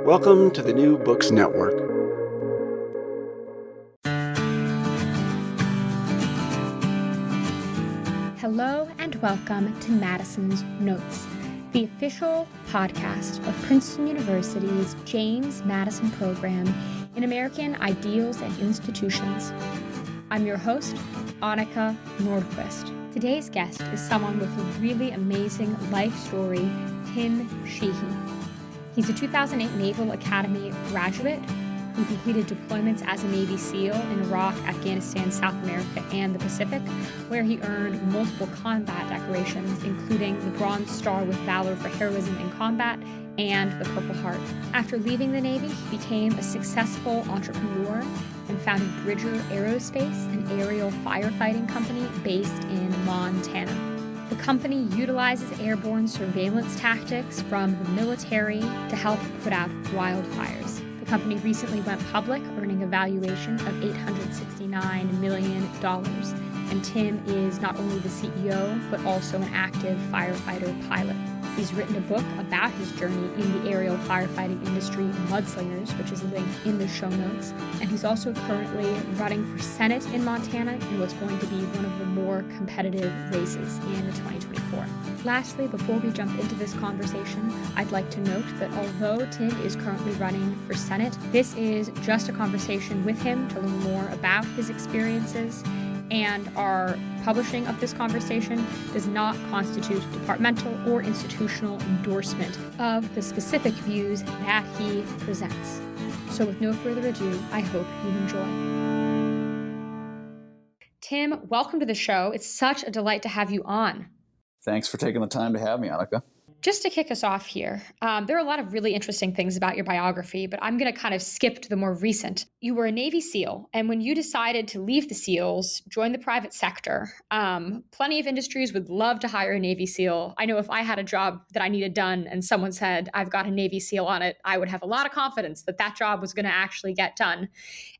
Welcome to the New Books Network. Hello and welcome to Madison's Notes, the official podcast of Princeton University's James Madison program in American Ideals and Institutions. I'm your host, Annika Nordquist. Today's guest is someone with a really amazing life story, Tim Sheehy. He's a 2008 Naval Academy graduate who completed deployments as a Navy SEAL in Iraq, Afghanistan, South America, and the Pacific, where he earned multiple combat decorations, including the Bronze Star with Valor for Heroism in Combat and the Purple Heart. After leaving the Navy, he became a successful entrepreneur and founded Bridger Aerospace, an aerial firefighting company based in Montana. The company utilizes airborne surveillance tactics from the military to help put out wildfires. The company recently went public, earning a valuation of $869 million. And Tim is not only the CEO, but also an active firefighter pilot. He's written a book about his journey in the aerial firefighting industry, Mudslingers, which is linked in the show notes. And he's also currently running for Senate in Montana in what's going to be one of the more competitive races in 2024. Lastly, before we jump into this conversation, I'd like to note that although Tim is currently running for Senate, this is just a conversation with him to learn more about his experiences, and our publishing of this conversation does not constitute departmental or institutional endorsement of the specific views that he presents. So with no further ado, I hope you enjoy. Tim, welcome to the show. It's such a delight to have you on. Thanks for taking the time to have me, Annika. Just to kick us off here, there are a lot of really interesting things about your biography, but I'm going to kind of skip to the more recent. You were a Navy SEAL, and when you decided to leave the SEALs, join the private sector, plenty of industries would love to hire a Navy SEAL. I know if I had a job that I needed done and someone said, I've got a Navy SEAL on it, I would have a lot of confidence that that job was going to actually get done.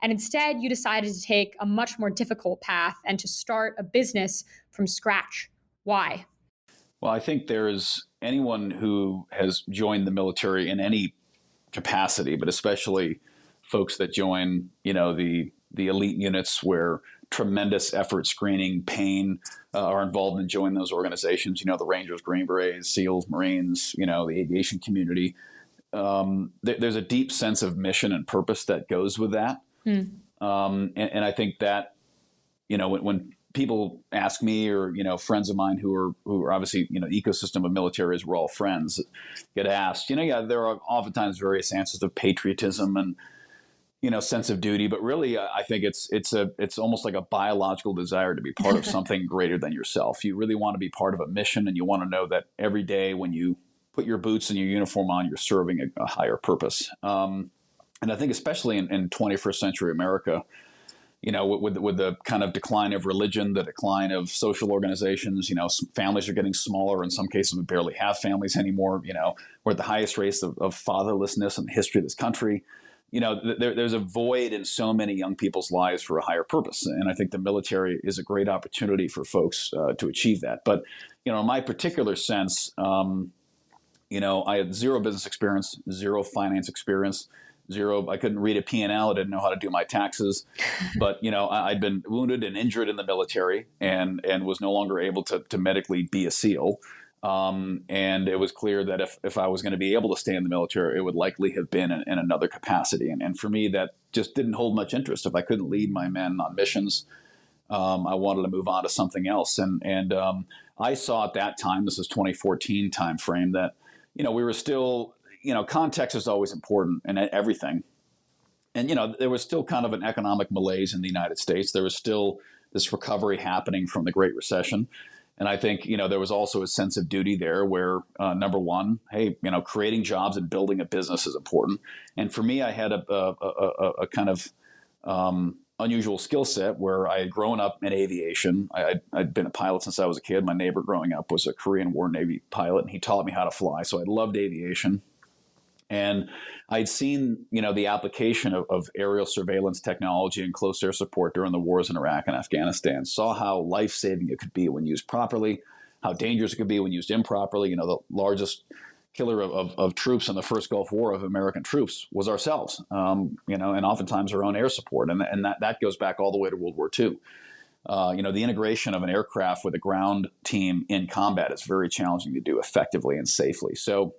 And instead, you decided to take a much more difficult path and to start a business from scratch. Why? Well, I think there's anyone who has joined the military in any capacity, but especially folks that join, the elite units where tremendous effort, screening, pain are involved in joining those organizations. The Rangers, Green Berets, SEALs, Marines, the aviation community. There's a deep sense of mission and purpose that goes with that. And I think that, when people ask me or, friends of mine who are obviously, ecosystem of militaries, we're all friends, get asked, there are oftentimes various answers of patriotism and, sense of duty. But really, I think it's almost like a biological desire to be part of something greater than yourself. You really want to be part of a mission, and you want to know that every day when you put your boots and your uniform on, you're serving a higher purpose. And I think especially in 21st century America, with the kind of decline of religion, the decline of social organizations, families are getting smaller. In some cases, we barely have families anymore. We're at the highest rates of fatherlessness in the history of this country. There's a void in so many young people's lives for a higher purpose. And I think the military is a great opportunity for folks to achieve that. But, in my particular sense, I had zero business experience, zero finance experience. I couldn't read a P&L. I didn't know how to do my taxes. But, I'd been wounded and injured in the military and was no longer able to medically be a SEAL. And it was clear that if I was going to be able to stay in the military, it would likely have been in another capacity. And for me, that just didn't hold much interest. If I couldn't lead my men on missions, I wanted to move on to something else. And I saw at that time, this is 2014 timeframe, that, we were still, context is always important in everything. And, there was still kind of an economic malaise in the United States. There was still this recovery happening from the Great Recession. And I think, there was also a sense of duty there where, number one, hey, creating jobs and building a business is important. And for me, I had a kind of unusual skill set where I had grown up in aviation. I'd been a pilot since I was a kid. My neighbor growing up was a Korean War Navy pilot, and he taught me how to fly. So I loved aviation. And I'd seen, the application of aerial surveillance technology and close air support during the wars in Iraq and Afghanistan, saw how life-saving it could be when used properly, how dangerous it could be when used improperly. The largest killer of troops in the first Gulf War of American troops was ourselves, and oftentimes our own air support. And that goes back all the way to World War II. The integration of an aircraft with a ground team in combat is very challenging to do effectively and safely. So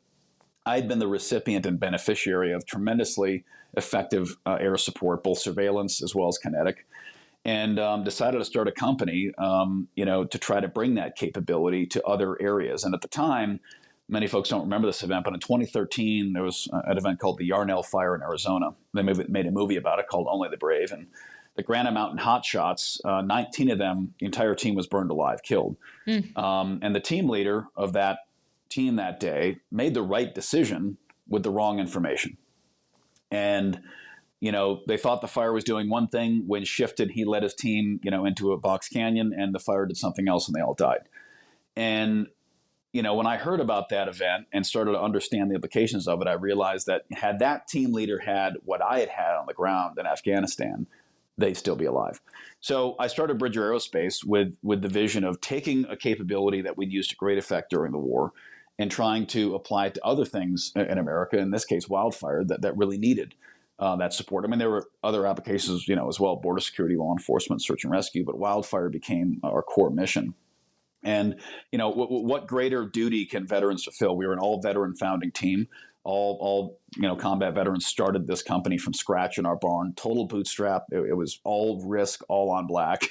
I'd been the recipient and beneficiary of tremendously effective air support, both surveillance as well as kinetic, and decided to start a company, to try to bring that capability to other areas. And at the time, many folks don't remember this event, but in 2013, there was an event called the Yarnell Fire in Arizona. They made a movie about it called Only the Brave. And the Granite Mountain Hotshots, 19 of them, the entire team was burned alive, killed. And the team leader of that team that day made the right decision with the wrong information. And, they thought the fire was doing one thing. When shifted, he led his team, into a box canyon, and the fire did something else, and they all died. And, when I heard about that event and started to understand the implications of it, I realized that had that team leader had what I had had on the ground in Afghanistan, they'd still be alive. So I started Bridger Aerospace with the vision of taking a capability that we'd used to great effect during the war and trying to apply it to other things in America, in this case, wildfire, that really needed that support. I mean, there were other applications, as well, border security, law enforcement, search and rescue, but wildfire became our core mission. And, what greater duty can veterans fulfill? We were an all-veteran founding team. All combat veterans started this company from scratch in our barn, total bootstrap. It was all risk, all on black.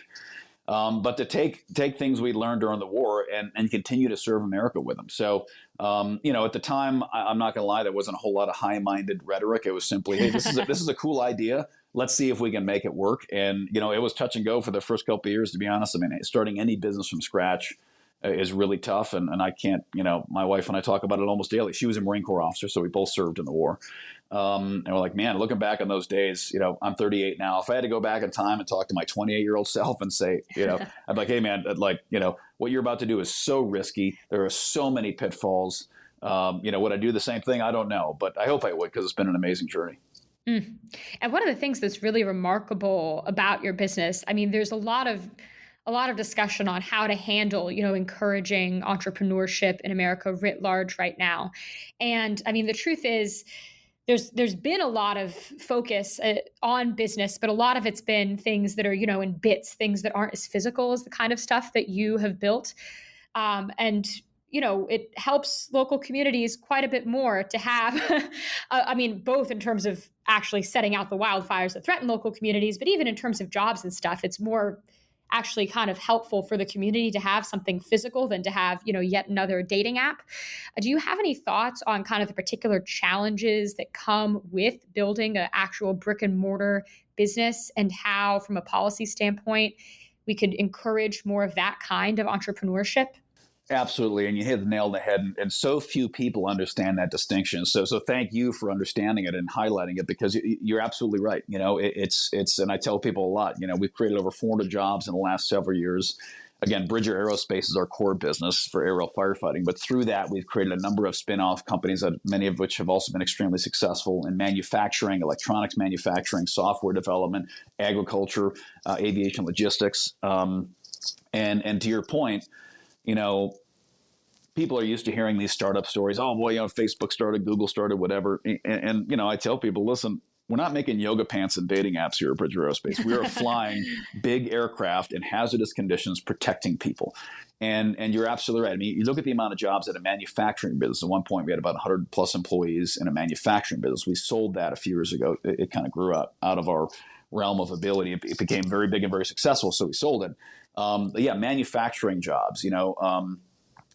But to take things we learned during the war and continue to serve America with them. So, at the time, I'm not going to lie, there wasn't a whole lot of high-minded rhetoric. It was simply, hey, this is a cool idea. Let's see if we can make it work. And, it was touch and go for the first couple of years, to be honest. I mean, starting any business from scratch is really tough. And I can't, my wife and I talk about it almost daily. She was a Marine Corps officer, so we both served in the war. And we're like, man, looking back on those days, I'm 38 now. If I had to go back in time and talk to my 28-year-old self and say, I'd be like, hey, man, what you're about to do is so risky. There are so many pitfalls. Would I do the same thing? I don't know, but I hope I would, because it's been an amazing journey. And one of the things that's really remarkable about your business, I mean, there's a lot of discussion on how to handle, encouraging entrepreneurship in America writ large right now. And I mean, the truth is, there's been a lot of focus on business, but a lot of it's been things that are, in bits, things that aren't as physical as the kind of stuff that you have built. And it helps local communities quite a bit more to have, both in terms of actually setting out the wildfires that threaten local communities, but even in terms of jobs and stuff, it's more actually kind of helpful for the community to have something physical than to have, yet another dating app. Do you have any thoughts on kind of the particular challenges that come with building an actual brick and mortar business, and how, from a policy standpoint, we could encourage more of that kind of entrepreneurship? Absolutely. And you hit the nail on the head. And so few people understand that distinction. So thank you for understanding it and highlighting it, because you're absolutely right. It's, and I tell people a lot, we've created over 400 jobs in the last several years. Again, Bridger Aerospace is our core business for aerial firefighting. But through that, we've created a number of spin-off companies, many of which have also been extremely successful in manufacturing, electronics manufacturing, software development, agriculture, aviation logistics. And to your point, people are used to hearing these startup stories. Oh boy, Facebook started, Google started, whatever. And I tell people, listen, we're not making yoga pants and dating apps here at Bridger Aerospace. We are flying big aircraft in hazardous conditions, protecting people. And you're absolutely right. I mean, you look at the amount of jobs at a manufacturing business. At one point, we had about 100 plus employees in a manufacturing business. We sold that a few years ago. It kind of grew out of our realm of ability. It became very big and very successful, so we sold it. But yeah, manufacturing jobs,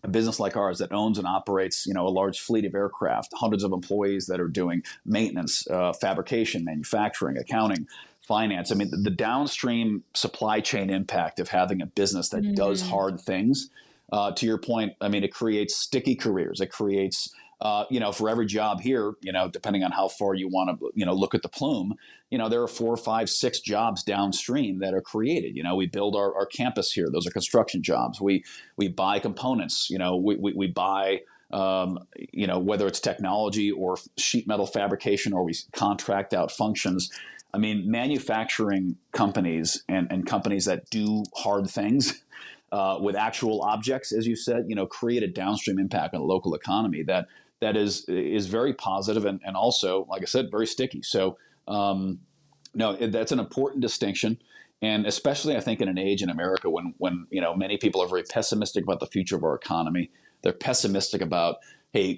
a business like ours that owns and operates, a large fleet of aircraft, hundreds of employees that are doing maintenance, fabrication, manufacturing, accounting, finance. I mean, the downstream supply chain impact of having a business that does hard things, to your point, I mean, it creates sticky careers. It creates, for every job here, depending on how far you want to, look at the plume, there are 4, 5, 6 jobs downstream that are created. We build our campus here. Those are construction jobs. We buy components. We buy, whether it's technology or sheet metal fabrication, or we contract out functions. I mean, manufacturing companies and companies that do hard things with actual objects, as you said, create a downstream impact on the local economy that that is very positive and also, like I said, very sticky. So no, that's an important distinction. And especially, I think, in an age in America when many people are very pessimistic about the future of our economy. They're pessimistic about, hey,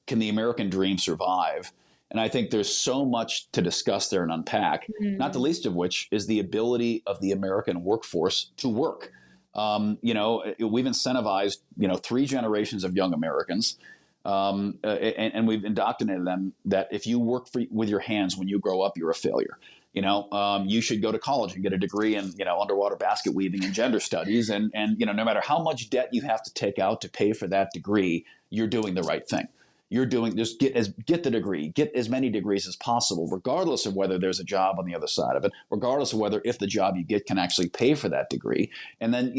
can the American dream survive? And I think there's so much to discuss there and unpack, not the least of which is the ability of the American workforce to work. We've incentivized, 3 generations of young Americans, and we've indoctrinated them that if you work with your hands when you grow up, you're a failure. You should go to college and get a degree in, underwater basket weaving and gender studies. And no matter how much debt you have to take out to pay for that degree, you're doing the right thing. You're doing just get the degree, get as many degrees as possible, regardless of whether there's a job on the other side of it, regardless of whether if the job you get can actually pay for that degree. And then,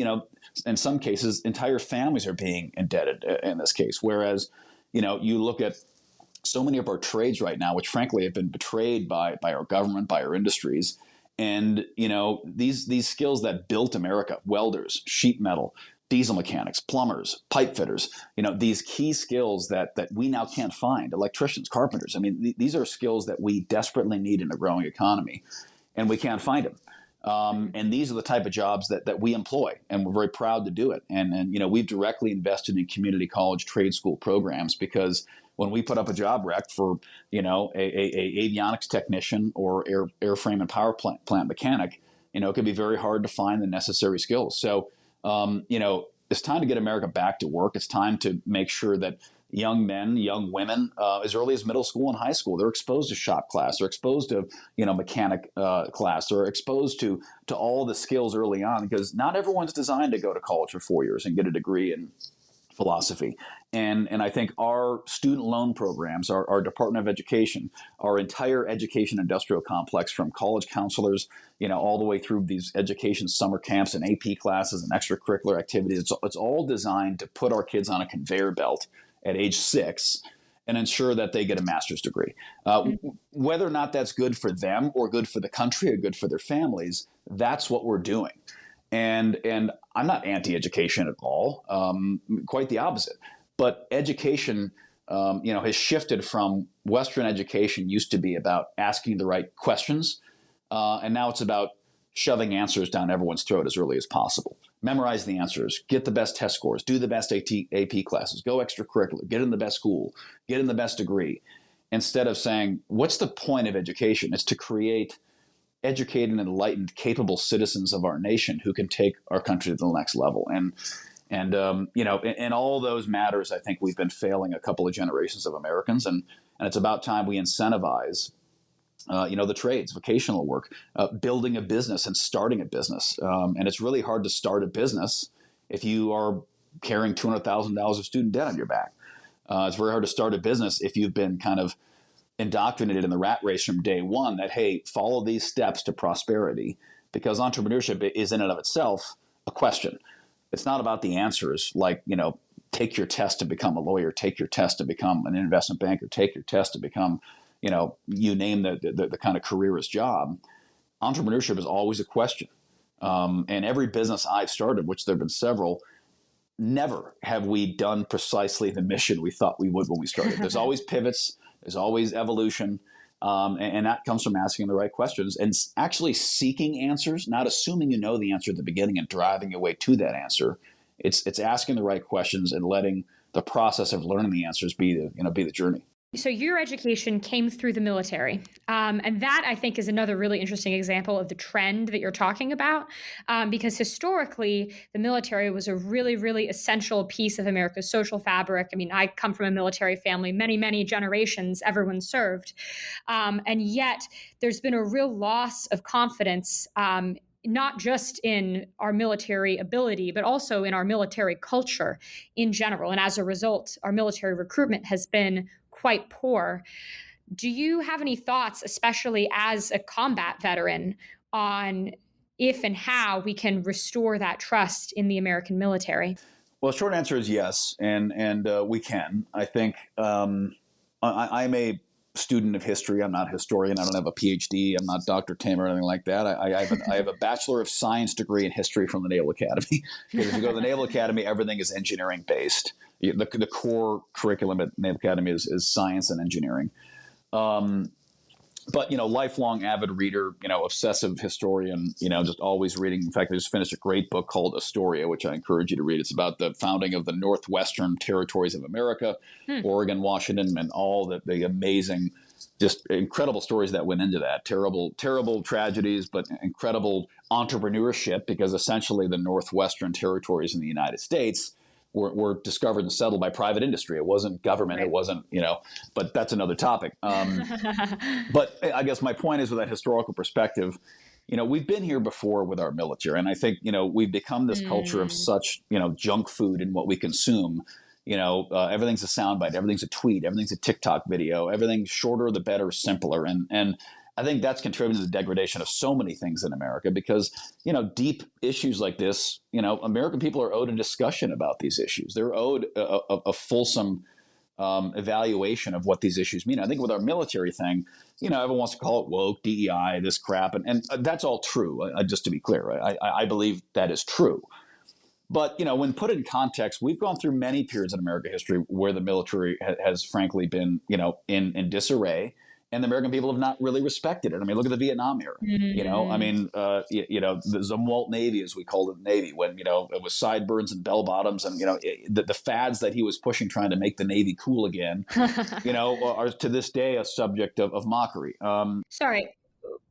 in some cases, entire families are being indebted in this case. Whereas, you look at so many of our trades right now, which frankly have been betrayed by our government, by our industries. And, these skills that built America, welders, sheet metal, diesel mechanics, plumbers, pipe fitters, these key skills that we now can't find, electricians, carpenters. I mean, these are skills that we desperately need in a growing economy, and we can't find them. And these are the type of jobs that we employ, and we're very proud to do it. And we've directly invested in community college trade school programs because when we put up a job rec for, a avionics technician or airframe and power plant mechanic, it could be very hard to find the necessary skills. So, it's time to get America back to work. It's time to make sure that young men, young women, as early as middle school and high school, they're exposed to shop class, they're exposed to, mechanic class, they're exposed to all the skills early on, because not everyone's designed to go to college for 4 years and get a degree in philosophy. And I think our student loan programs, our Department of Education, our entire education industrial complex, from college counselors, all the way through these education summer camps and AP classes and extracurricular activities, it's all designed to put our kids on a conveyor belt at age 6 and ensure that they get a master's degree. Whether or not that's good for them or good for the country or good for their families, that's what we're doing. And I'm not anti-education at all, quite the opposite. But education, has shifted from Western education used to be about asking the right questions, and now it's about shoving answers down everyone's throat as early as possible. Memorize the answers, get the best test scores, do the best AP classes, go extracurricular, get in the best school, get in the best degree, instead of saying, what's the point of education? It's to create educated and enlightened, capable citizens of our nation who can take our country to the next level. And in all those matters, I think we've been failing a couple of generations of Americans, and it's about time we incentivize, the trades, vocational work, building a business and starting a business. And it's really hard to start a business if you are carrying $200,000 of student debt on your back. It's very hard to start a business if you've been kind of indoctrinated in the rat race from day one that, hey, follow these steps to prosperity, because entrepreneurship is in and of itself a question. It's not about the answers like, take your test to become a lawyer, take your test to become an investment banker, take your test to become, you name the kind of careerist job. Entrepreneurship is always a question. And every business I've started, which there have been several, never have we done precisely the mission we thought we would when we started. There's always pivots. There's always evolution, and that comes from asking the right questions and actually seeking answers, not assuming you know the answer at the beginning and driving your way to that answer. It's asking the right questions and letting the process of learning the answers be the journey. So your education came through the military. And that, I think, is another really interesting example of the trend that you're talking about, because historically, the military was a really, really essential piece of America's social fabric. I mean, I come from a military family, many, many generations, everyone served. And yet there's been a real loss of confidence, not just in our military ability, but also in our military culture in general. And as a result, our military recruitment has been quite poor. Do you have any thoughts, especially as a combat veteran, on if and how we can restore that trust in the American military? Well, the short answer is yes, and we can. I think I'm a student of history. I'm not a historian. I don't have a PhD. I'm not Dr. Tim or anything like that. I have a Bachelor of Science degree in history from the Naval Academy. Because if you go to the Naval Academy, everything is engineering based. the core curriculum at Naval Academy is science and engineering. But, lifelong avid reader, obsessive historian, just always reading. In fact, I just finished a great book called Astoria, which I encourage you to read. It's about the founding of the Northwestern Territories of America, Oregon, Washington, and all the amazing, just incredible stories that went into that. Terrible, terrible tragedies, but incredible entrepreneurship, because essentially the Northwestern Territories in the United States were discovered and settled by private industry. It wasn't government. Right. It wasn't, but that's another topic. But I guess my point is, with that historical perspective, we've been here before with our military. And I think, we've become this culture of such, junk food in what we consume. Everything's a soundbite, everything's a tweet, everything's a TikTok video, everything's shorter, the better, simpler. And I think that's contributed to the degradation of so many things in America, because, deep issues like this, American people are owed a discussion about these issues. They're owed a fulsome evaluation of what these issues mean. I think with our military thing, everyone wants to call it woke, DEI, this crap. And that's all true. Just to be clear, I believe that is true. But, when put in context, we've gone through many periods in American history where the military has frankly been, in disarray. And the American people have not really respected it. I mean, look at the Vietnam era. The Zumwalt Navy, as we called it, Navy, when it was sideburns and bell bottoms, and the fads that he was pushing, trying to make the Navy cool again, are to this day a subject of mockery. Sorry.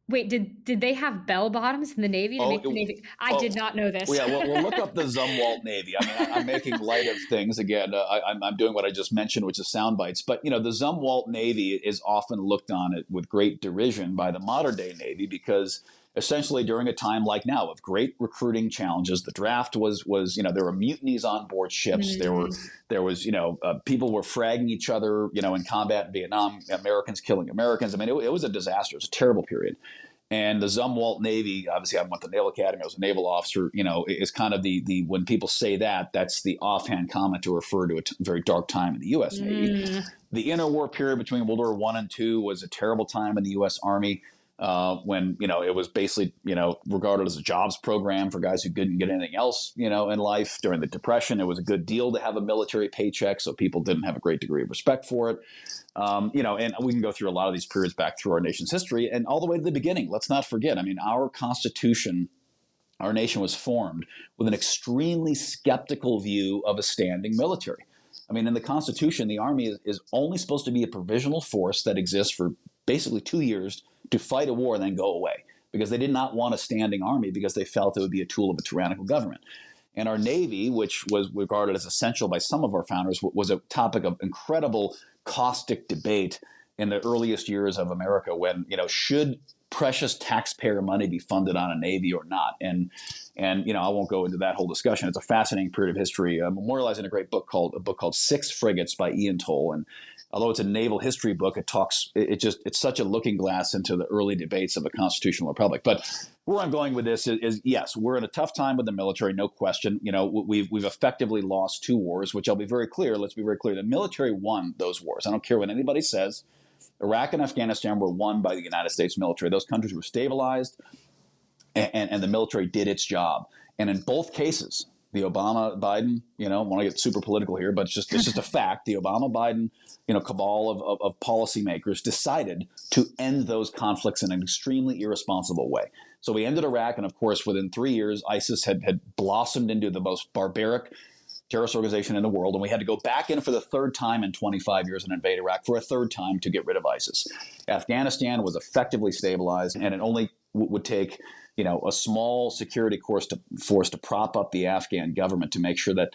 Wait, did they have bell bottoms in the Navy to make the Navy? I did not know this. Yeah, we'll look up the Zumwalt Navy. I mean, I'm making light of things. Again, I'm doing what I just mentioned, which is sound bites. But, the Zumwalt Navy is often looked on it with great derision by the modern day Navy, because essentially during a time like now of great recruiting challenges, the draft was there were mutinies on board ships. There was people were fragging each other, in combat in Vietnam, Americans killing Americans. I mean, it was a disaster. It was a terrible period. And the Zumwalt Navy, obviously, I went to the Naval Academy. I was a naval officer. Is kind of the when people say that's the offhand comment to refer to a very dark time in the U.S. Navy. The interwar period between World War I and II was a terrible time in the U.S. Army. When it was basically regarded as a jobs program for guys who couldn't get anything else in life. During the Depression, it was a good deal to have a military paycheck, so people didn't have a great degree of respect for it. And we can go through a lot of these periods back through our nation's history, and all the way to the beginning. Let's not forget. I mean, our Constitution, our nation was formed with an extremely skeptical view of a standing military. I mean, in the Constitution, the Army is only supposed to be a provisional force that exists for basically 2 years to fight a war and then go away, because they did not want a standing army, because they felt it would be a tool of a tyrannical government. And our Navy, which was regarded as essential by some of our founders, was a topic of incredible caustic debate in the earliest years of America, when, should precious taxpayer money be funded on a Navy or not? And I won't go into that whole discussion. It's a fascinating period of history, memorialized in a book called Six Frigates by Ian Toll. And although it's a naval history book, it's such a looking glass into the early debates of a constitutional republic. But where I'm going with this is yes, we're in a tough time with the military, no question. We've effectively lost 2 wars, which I'll be very clear. Let's be very clear. The military won those wars. I don't care what anybody says. Iraq and Afghanistan were won by the United States military. Those countries were stabilized, and the military did its job. And in both cases, the Obama-Biden, I want to get super political here, but it's just a fact. The Obama-Biden, cabal of policymakers decided to end those conflicts in an extremely irresponsible way. So we ended Iraq, and of course, within 3 years, ISIS had blossomed into the most barbaric terrorist organization in the world, and we had to go back in for the 3rd time in 25 years and invade Iraq for a 3rd time to get rid of ISIS. Afghanistan was effectively stabilized, and it only would take a small security force to prop up the Afghan government to make sure that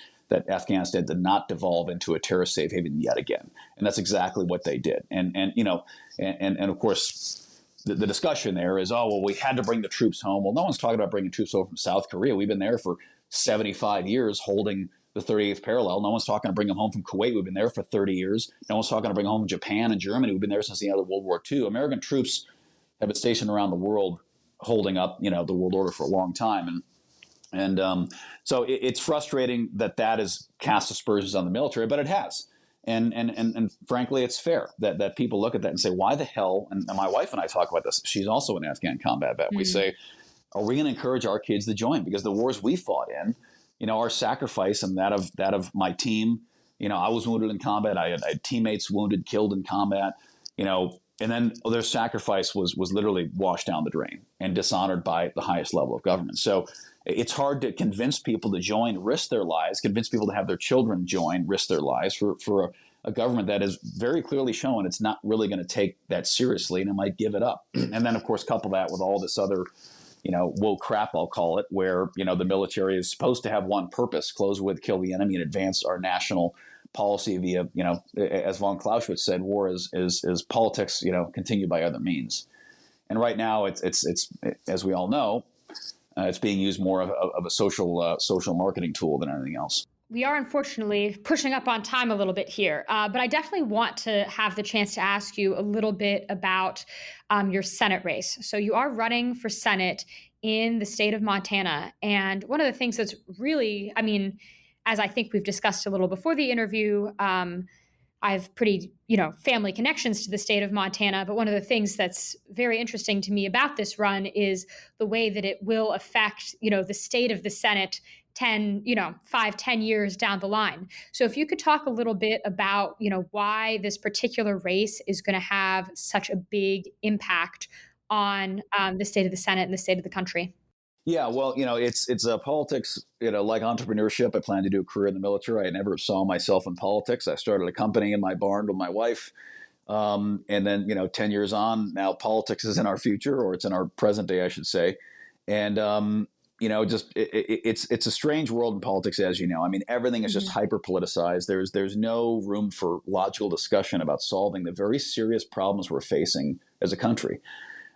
Afghanistan did not devolve into a terrorist safe haven yet again. And that's exactly what they did. And of course, the discussion there is, we had to bring the troops home. Well, no one's talking about bringing troops over from South Korea. We've been there for 75 years holding the 38th parallel. No one's talking to bring them home from Kuwait. We've been there for 30 years. No one's talking to bring them home from Japan and Germany. We've been there since the end of World War II. American troops have been stationed around the world holding up, the world order for a long time. And so it's frustrating that has cast aspersions on the military, but it has. And frankly, it's fair that people look at that and say, why the hell? And my wife and I talk about this. She's also an Afghan combat vet. We say, are we going to encourage our kids to join? Because the wars we fought in, our sacrifice and that of my team, I was wounded in combat. I had teammates wounded, killed in combat, and then their sacrifice was literally washed down the drain and dishonored by the highest level of government. So it's hard to convince people to join, risk their lives, convince people to have their children join, risk their lives for a government that has very clearly shown it's not really going to take that seriously and it might give it up. And then, of course, couple that with all this other, woke crap, I'll call it, where, the military is supposed to have one purpose: close with, kill the enemy, and advance our national policy via, as von Clausewitz said, war is politics, continued by other means. And right now, it's as we all know, it's being used more of a social marketing tool than anything else. We are unfortunately pushing up on time a little bit here, but I definitely want to have the chance to ask you a little bit about your Senate race. So you are running for Senate in the state of Montana. And one of the things that's really, as I think we've discussed a little before the interview, I have pretty, family connections to the state of Montana. But one of the things that's very interesting to me about this run is the way that it will affect, the state of the Senate 10 years down the line. So if you could talk a little bit about, why this particular race is going to have such a big impact on the state of the Senate and the state of the country. Yeah, well, it's politics, like entrepreneurship. I plan to do a career in the military. I never saw myself in politics. I started a company in my barn with my wife. And then, 10 years on, now politics is in our future, or it's in our present day, I should say. And, it's a strange world in politics, as you know. Everything is just hyper politicized. There's no room for logical discussion about solving the very serious problems we're facing as a country.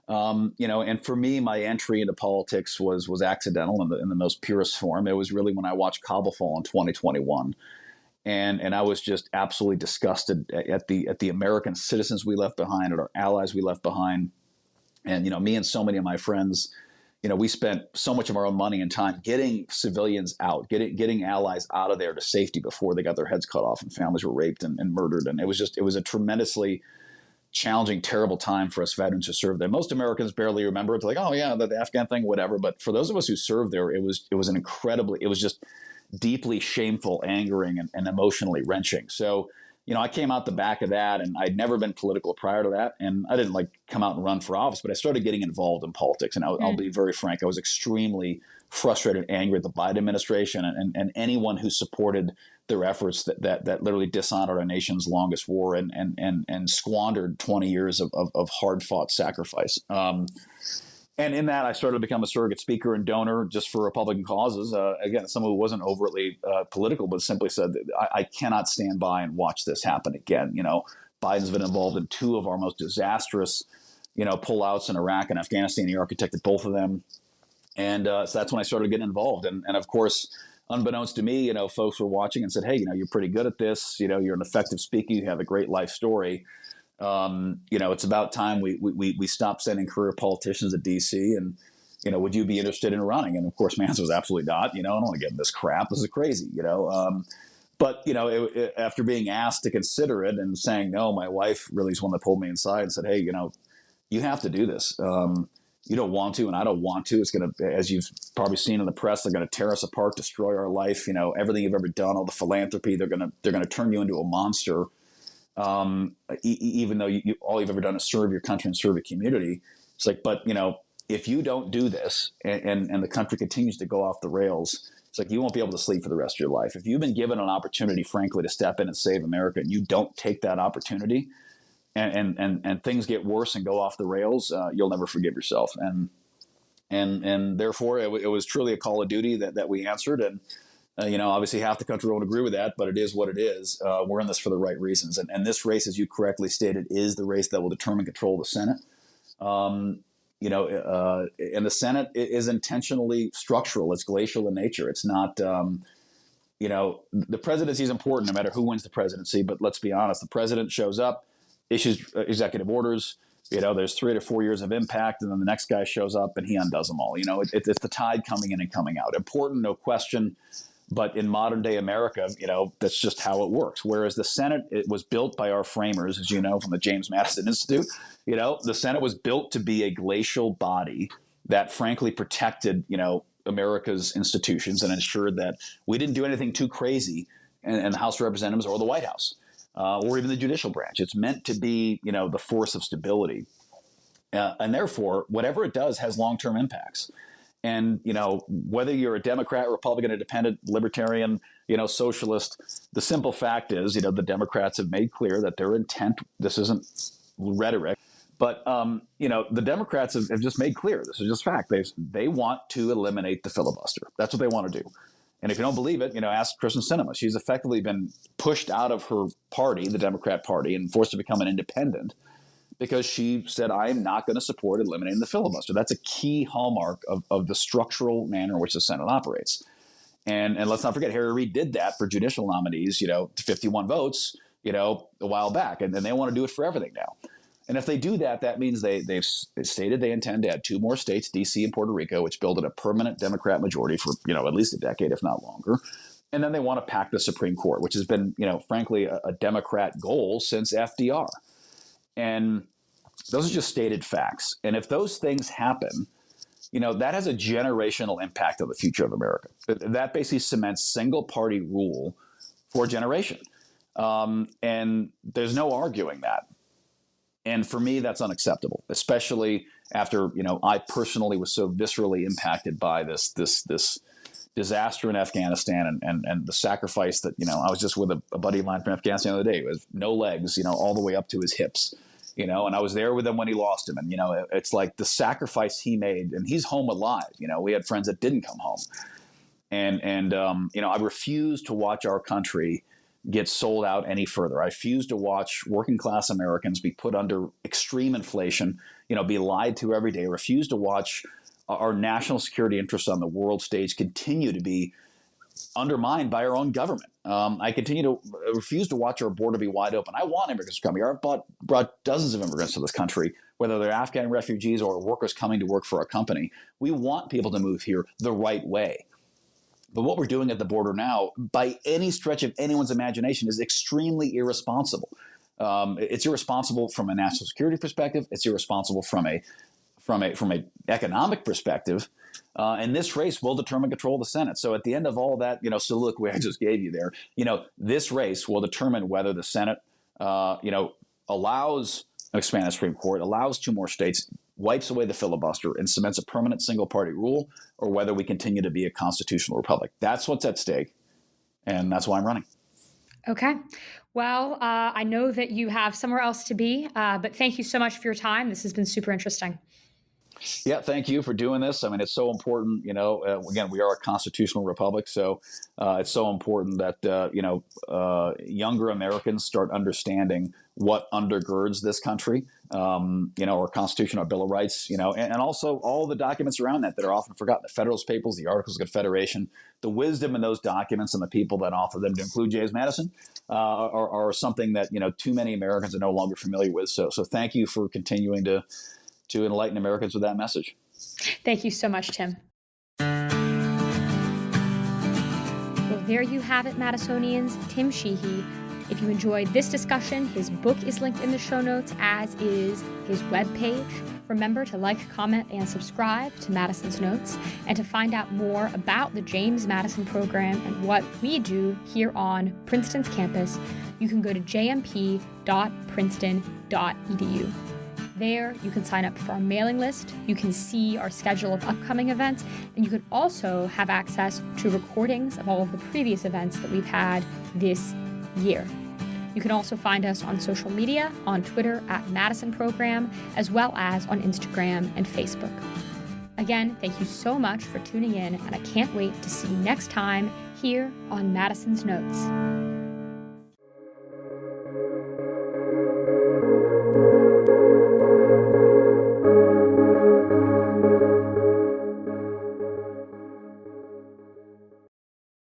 And for me, my entry into politics was accidental in the most purest form. It was really when I watched Kabul fall in 2021. And I was just absolutely disgusted at the American citizens we left behind, at our allies we left behind. And, me and so many of my friends, we spent so much of our own money and time getting civilians out, getting allies out of there to safety before they got their heads cut off and families were raped and murdered. And it was a tremendously challenging, terrible time for us veterans who served there. Most Americans barely remember it. It's like, oh yeah, the Afghan thing, whatever. But for those of us who served there, it was just deeply shameful, angering, and emotionally wrenching. So, I came out the back of that, and I'd never been political prior to that. And I didn't come out and run for office, but I started getting involved in politics. And I'll be very frank, I was extremely frustrated and angry at the Biden administration and anyone who supported their efforts that literally dishonored our nation's longest war and squandered 20 years of hard fought sacrifice. And in that, I started to become a surrogate speaker and donor just for Republican causes. Again, someone who wasn't overtly political, but simply said, I cannot stand by and watch this happen again. Biden's been involved in two of our most disastrous, pullouts in Iraq and Afghanistan. He architected both of them. And so that's when I started getting involved. And of course, unbeknownst to me, folks were watching and said, hey, you're pretty good at this. You're an effective speaker. You have a great life story. It's about time we stopped sending career politicians to DC and, would you be interested in running? And of course, my answer was absolutely not. I don't want to get in this crap. This is crazy, But, after being asked to consider it and saying no, my wife really is one that pulled me inside and said, hey, you have to do this. You don't want to, and I don't want to. It's going to, as you've probably seen in the press, they're going to tear us apart, destroy our life. Everything you've ever done, all the philanthropy, they're going to turn you into a monster. Even though all you've ever done is serve your country and serve your community. It's like, but if you don't do this and the country continues to go off the rails, it's like you won't be able to sleep for the rest of your life. If you've been given an opportunity, frankly, to step in and save America, and you don't take that opportunity, and things get worse and go off the rails, you'll never forgive yourself. And therefore, it was truly a call of duty that we answered. And obviously half the country won't agree with that, but it is what it is. We're in this for the right reasons. And this race, as you correctly stated, is the race that will determine control of the Senate. And the Senate is intentionally structural. It's glacial in nature. It's not, the presidency is important no matter who wins the presidency. But let's be honest, the president shows up, issues executive orders. There's 3 to 4 years of impact, and then the next guy shows up and he undoes them all. It's the tide coming in and coming out. Important, no question. But in modern day America, that's just how it works. Whereas the Senate, it was built by our framers, as you know, from the James Madison Institute. The Senate was built to be a glacial body that frankly protected, America's institutions and ensured that we didn't do anything too crazy and the House of Representatives or the White House or even the judicial branch. It's meant to be, the force of stability. And therefore, whatever it does has long-term impacts. And, whether you're a Democrat, Republican, independent, libertarian, socialist, the simple fact is, the Democrats have made clear that their intent, this isn't rhetoric, but, the Democrats have just made clear, this is just fact. They want to eliminate the filibuster. That's what they want to do. And if you don't believe it, ask Kristen Sinema. She's effectively been pushed out of her party, the Democrat Party, and forced to become an independent because she said, I am not going to support eliminating the filibuster. That's a key hallmark of the structural manner in which the Senate operates. And let's not forget, Harry Reid did that for judicial nominees, to 51 votes, a while back. And they want to do it for everything now. And if they do that, that means they've stated they intend to add 2 more states, D.C. and Puerto Rico, which build in a permanent Democrat majority for, at least a decade, if not longer. And then they want to pack the Supreme Court, which has been, frankly, a Democrat goal since FDR. And those are just stated facts. And if those things happen, that has a generational impact on the future of America. That basically cements single-party rule for a generation. And there's no arguing that. And for me, that's unacceptable, especially after, I personally was so viscerally impacted by this disaster in Afghanistan and the sacrifice that, I was just with a buddy of mine from Afghanistan the other day with no legs, all the way up to his hips, and I was there with him when he lost him. And, it's like the sacrifice he made, and he's home alive. We had friends that didn't come home. And I refuse to watch our country get sold out any further. I refuse to watch working class Americans be put under extreme inflation, be lied to every day. I refuse to watch our national security interests on the world stage continue to be undermined by our own government. I refuse to watch our border be wide open. I want immigrants to come here. I've brought dozens of immigrants to this country, whether they're Afghan refugees or workers coming to work for our company. We want people to move here the right way. But what we're doing at the border now, by any stretch of anyone's imagination, is extremely irresponsible. It's irresponsible from a national security perspective. It's irresponsible from a economic perspective. And this race will determine control of the Senate. So at the end of all that, soliloquy I just gave you there, this race will determine whether the Senate, allows an expanded Supreme Court, allows 2 more states, wipes away the filibuster, and cements a permanent single-party rule, or whether we continue to be a constitutional republic. That's what's at stake, and that's why I'm running. Okay. Well, I know that you have somewhere else to be, but thank you so much for your time. This has been super interesting. Yeah, thank you for doing this. I mean, it's so important, again, we are a constitutional republic, so it's so important that, younger Americans start understanding what undergirds this country, our Constitution, our Bill of Rights, and also all the documents around that are often forgotten, the Federalist Papers, the Articles of Confederation, the wisdom in those documents and the people that author them, to include James Madison, are something that, too many Americans are no longer familiar with. So thank you for continuing to enlighten Americans with that message. Thank you so much, Tim. Well, there you have it, Madisonians. Tim Sheehy. If you enjoyed this discussion, his book is linked in the show notes, as is his webpage. Remember to like, comment, and subscribe to Madison's Notes. And to find out more about the James Madison program and what we do here on Princeton's campus, you can go to jmp.princeton.edu. There, you can sign up for our mailing list, you can see our schedule of upcoming events, and you can also have access to recordings of all of the previous events that we've had this year. You can also find us on social media, on Twitter at Madison Program, as well as on Instagram and Facebook. Again, thank you so much for tuning in, and I can't wait to see you next time here on Madison's Notes.